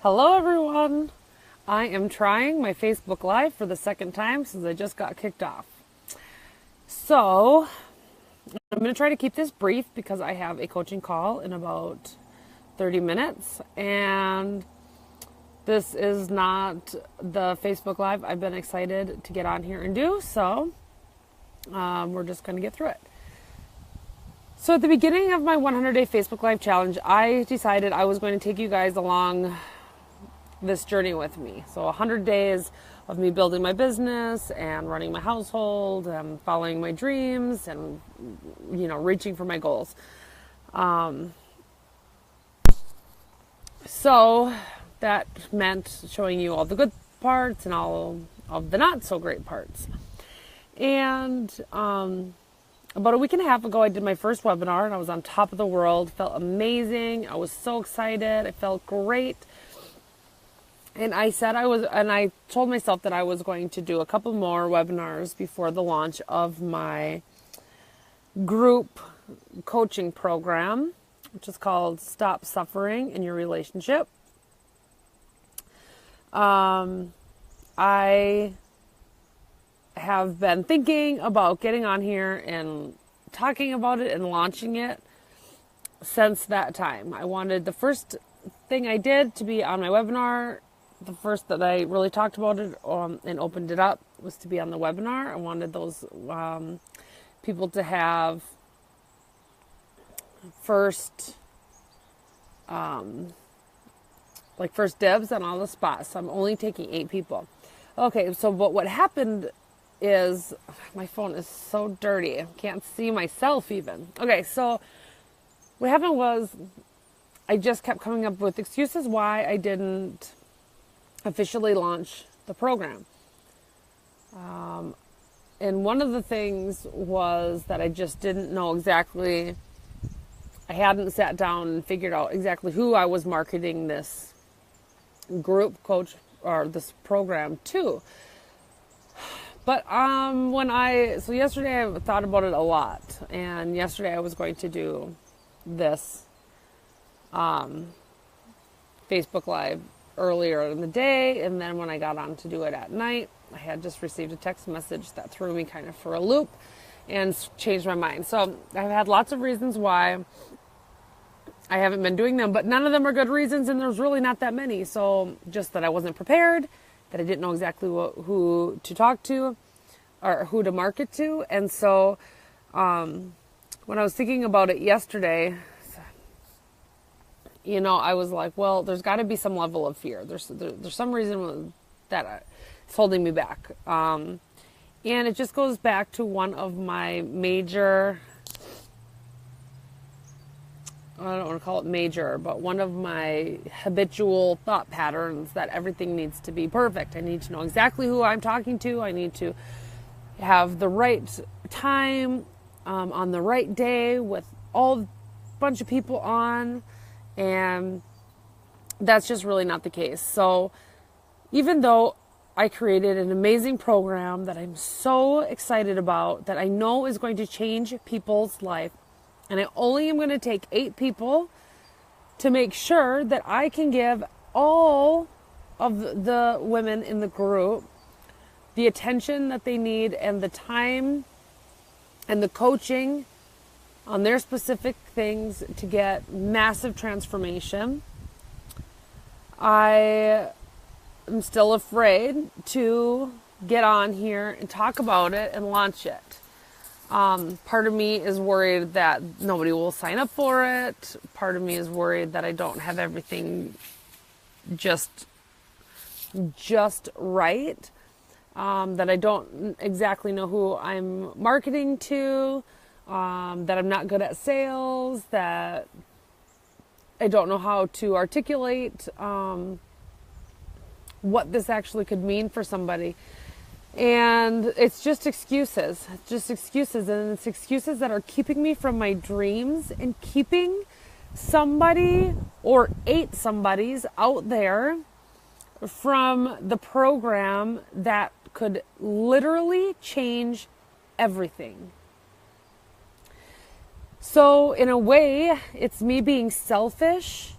Hello everyone! I am trying my Facebook Live for the second time since I just got kicked off. So, I'm going to try to keep this brief because I have a coaching call in about 30 minutes and this is not the Facebook Live I've been excited to get on here and do, so we're just going to get through it. So at the beginning of my 100-day Facebook Live challenge, I decided I was going to take you guys along this journey with me. So 100 days of me building my business and running my household and following my dreams and, reaching for my goals. So that meant showing you all the good parts and all of the not so great parts. And about a week and a half ago, I did my first webinar and I was on top of the world. Felt amazing. I was so excited. I felt great. And I told myself that I was going to do a couple more webinars before the launch of my group coaching program, which is called Stop Suffering in Your Relationship. I have been thinking about getting on here and talking about it and launching it since that time. I wanted the first thing I did to be on my webinar. The first that I really talked about it and opened it up was to be on the webinar. I wanted those people to have first dibs on all the spots. So I'm only taking 8 people. Okay, so what happened is my phone is so dirty. I can't see myself even. Okay, so what happened was I just kept coming up with excuses why I didn't officially launch the program. And one of the things was that I just didn't know exactly, I hadn't sat down and figured out exactly who I was marketing this group coach or this program to. But so yesterday I thought about it a lot, and yesterday I was going to do this Facebook Live earlier in the day, and then when I got on to do it at night, I had just received a text message that threw me kind of for a loop and changed my mind. So I've had lots of reasons why I haven't been doing them, but none of them are good reasons, and there's really not that many. So just that I wasn't prepared, that I didn't know exactly who to talk to or who to market to. And so when I was thinking about it yesterday, I was like, well, there's got to be some level of fear. There's some reason that it's holding me back. And it just goes back to one of my major, I don't want to call it major, but one of my habitual thought patterns that everything needs to be perfect. I need to know exactly who I'm talking to. I need to have the right time on the right day with all bunch of people on. And that's just really not the case. So even though I created an amazing program that I'm so excited about, that I know is going to change people's life, and I only am going to take 8 people to make sure that I can give all of the women in the group the attention that they need and the time and the coaching on their specific things to get massive transformation. I am still afraid to get on here and talk about it and launch it. Part of me is worried that nobody will sign up for it. Part of me is worried that I don't have everything just right. That I don't exactly know who I'm marketing to. That I'm not good at sales, that I don't know how to articulate what this actually could mean for somebody. And it's just excuses. And it's excuses that are keeping me from my dreams and keeping somebody or 8 somebodies out there from the program that could literally change everything. So in a way, it's me being selfish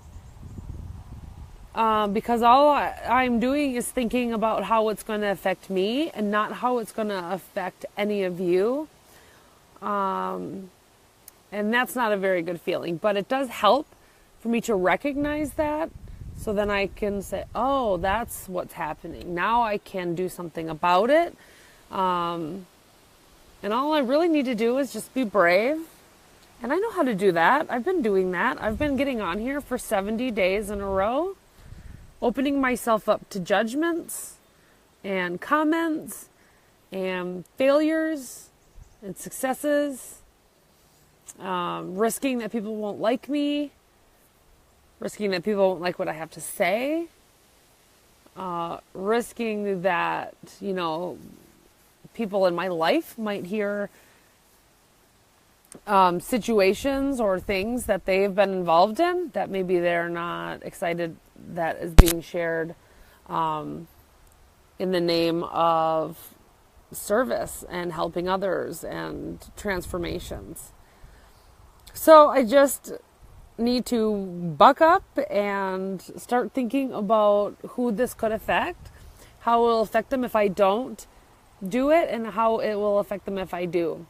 because all I'm doing is thinking about how it's going to affect me and not how it's going to affect any of you. And that's not a very good feeling, but it does help for me to recognize that. So then I can say, oh, that's what's happening. Now I can do something about it. And all I really need to do is just be brave. And I know how to do that. I've been doing that. I've been getting on here for 70 days in a row, opening myself up to judgments and comments and failures and successes, risking that people won't like me, risking that people won't like what I have to say, risking that, people in my life might hear situations or things that they've been involved in that maybe they're not excited that is being shared in the name of service and helping others and transformations. So I just need to buck up and start thinking about who this could affect, how it will affect them if I don't do it, and how it will affect them if I do.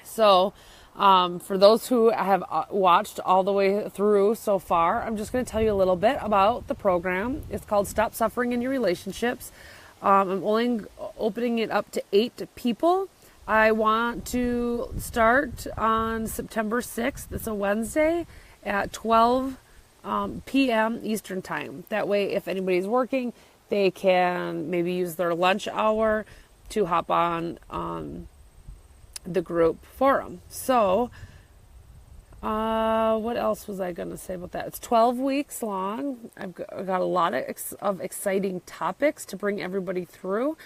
So for those who have watched all the way through so far, I'm just going to tell you a little bit about the program. It's called Stop Suffering in Your Relationships. I'm only opening it up to 8 people. I want to start on September 6th. It's a Wednesday at 12 p.m. Eastern Time. That way, if anybody's working, they can maybe use their lunch hour to hop on the group forum. So, what else was I going to say about that? It's 12 weeks long. I've got a lot of exciting topics to bring everybody through.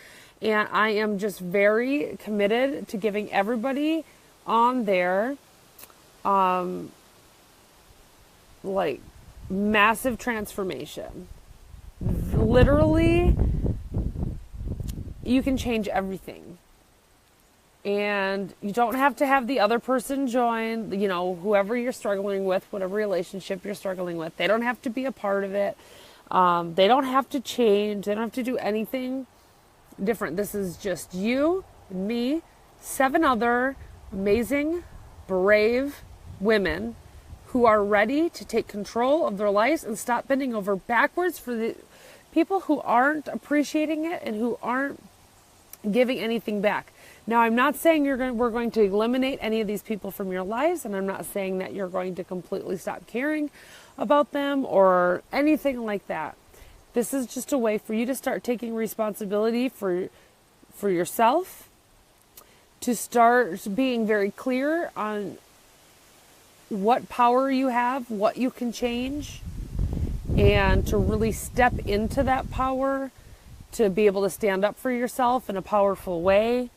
And I am just very committed to giving everybody on there, massive transformation. Literally, you can change everything. And you don't have to have the other person join, whoever you're struggling with, whatever relationship you're struggling with. They don't have to be a part of it. They don't have to change. They don't have to do anything different. This is just you, me, 7 other amazing, brave women who are ready to take control of their lives and stop bending over backwards for the people who aren't appreciating it and who aren't giving anything back. Now, I'm not saying we're going to eliminate any of these people from your lives, and I'm not saying that you're going to completely stop caring about them or anything like that. This is just a way for you to start taking responsibility for yourself, to start being very clear on what power you have, what you can change, and to really step into that power, to be able to stand up for yourself in a powerful way,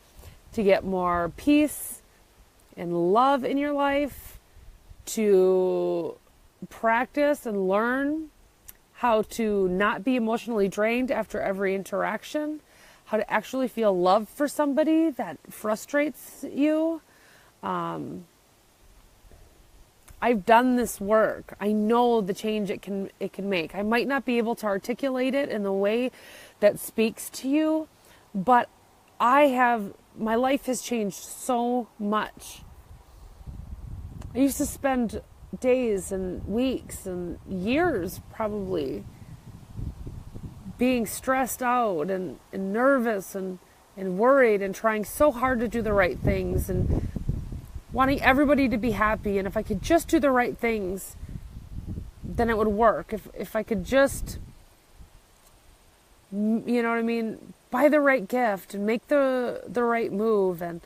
to get more peace and love in your life, to practice and learn how to not be emotionally drained after every interaction, how to actually feel love for somebody that frustrates you. I've done this work. I know the change it can make. I might not be able to articulate it in the way that speaks to you, but my life has changed so much. I used to spend days and weeks and years probably being stressed out and nervous and worried and trying so hard to do the right things and wanting everybody to be happy. And if I could just do the right things, then it would work. If I could just, buy the right gift and make the right move and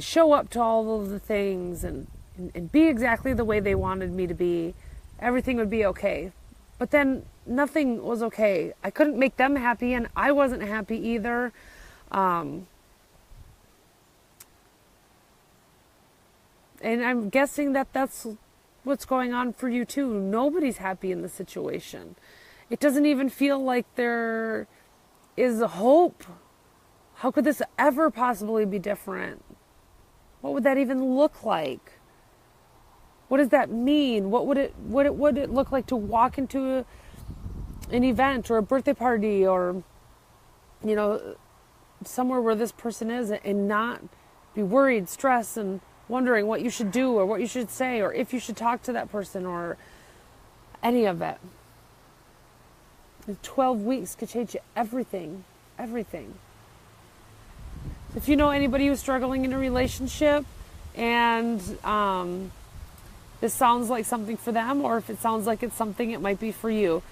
show up to all of the things and be exactly the way they wanted me to be, everything would be okay. But then nothing was okay. I couldn't make them happy, and I wasn't happy either. And I'm guessing that that's what's going on for you too. Nobody's happy in the situation. It doesn't even feel like there is a hope. How could this ever possibly be different? What would that even look like? What does that mean? What would it look like to walk into an event or a birthday party or, somewhere where this person is and not be worried, stressed, and wondering what you should do or what you should say or if you should talk to that person or any of it. 12 weeks could change everything. Everything. If you know anybody who's struggling in a relationship and this sounds like something for them, or if it sounds like it's something it might be for you,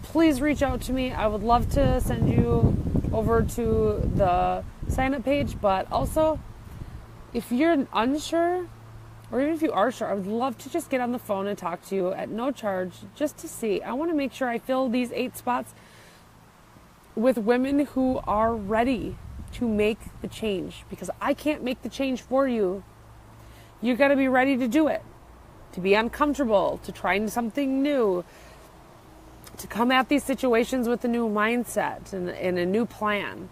please reach out to me. I would love to send you over to the sign-up page, but also if you're unsure, or even if you are sure, I would love to just get on the phone and talk to you at no charge just to see. I want to make sure I fill these 8 spots with women who are ready to make the change, because I can't make the change for you. You got to be ready to do it, to be uncomfortable, to try something new, to come at these situations with a new mindset and a new plan.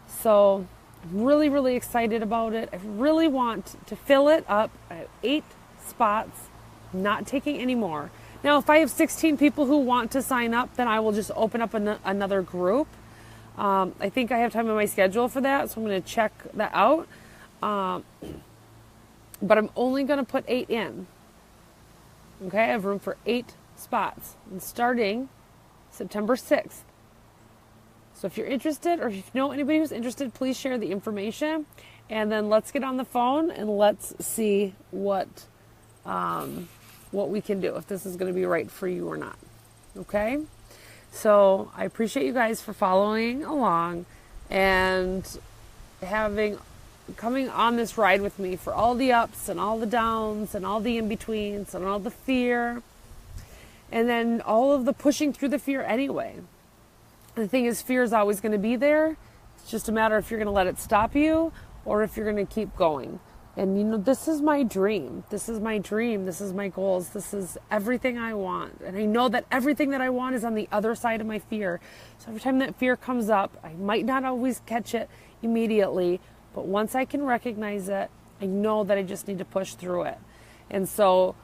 So I'm really, really excited about it. I really want to fill it up. I have 8 spots, not taking any more. Now, if I have 16 people who want to sign up, then I will just open up another group. I think I have time in my schedule for that, so I'm going to check that out. But I'm only going to put 8 in. Okay, I have room for 8 spots. And starting September 6th. So if you're interested, or if you know anybody who's interested, please share the information. And then let's get on the phone and let's see what we can do, if this is going to be right for you or not. Okay? So I appreciate you guys for following along and coming on this ride with me, for all the ups and all the downs and all the in-betweens and all the fear and then all of the pushing through the fear anyway. The thing is, fear is always going to be there. It's just a matter if you're going to let it stop you or if you're going to keep going. And this is my dream. This is my dream. This is my goals. This is everything I want. And I know that everything that I want is on the other side of my fear. So every time that fear comes up, I might not always catch it immediately, but once I can recognize it, I know that I just need to push through it. And so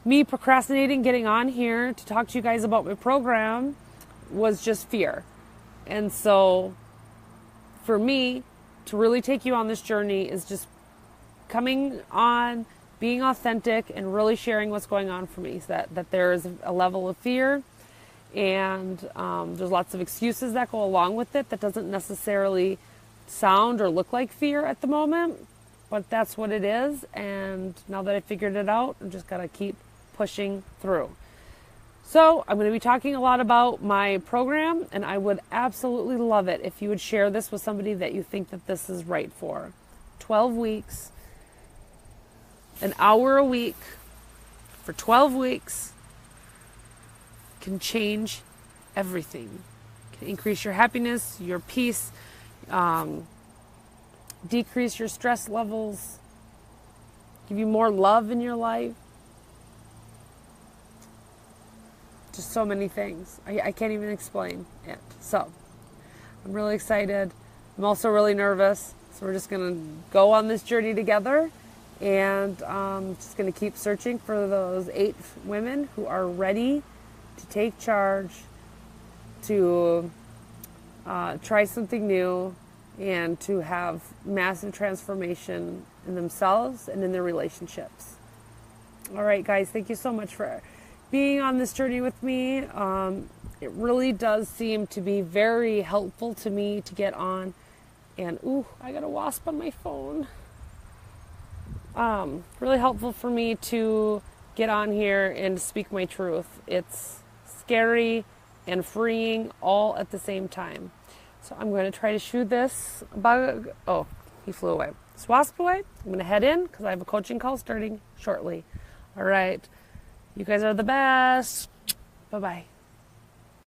me procrastinating getting on here to talk to you guys about my program was just fear. And so for me to really take you on this journey is just coming on, being authentic, and really sharing what's going on for me. So that there is a level of fear, and there's lots of excuses that go along with it that doesn't necessarily sound or look like fear at the moment, but that's what it is. And now that I figured it out, I'm just gotta keep pushing through. So I'm going to be talking a lot about my program, and I would absolutely love it if you would share this with somebody that you think that this is right for. 12 weeks, an hour a week for 12 weeks can change everything. Can increase your happiness, your peace, decrease your stress levels, give you more love in your life. Just so many things. I can't even explain it. So I'm really excited. I'm also really nervous. So we're just going to go on this journey together, and just going to keep searching for those 8 women who are ready to take charge, to try something new, and to have massive transformation in themselves and in their relationships. All right, guys, thank you so much for being on this journey with me. It really does seem to be very helpful to me to get on. And I got a wasp on my phone. Really helpful for me to get on here and speak my truth. It's scary and freeing all at the same time. So I'm going to try to shoo this bug. Oh, he flew away. This wasp away. I'm going to head in because I have a coaching call starting shortly. All right. You guys are the best. Bye-bye.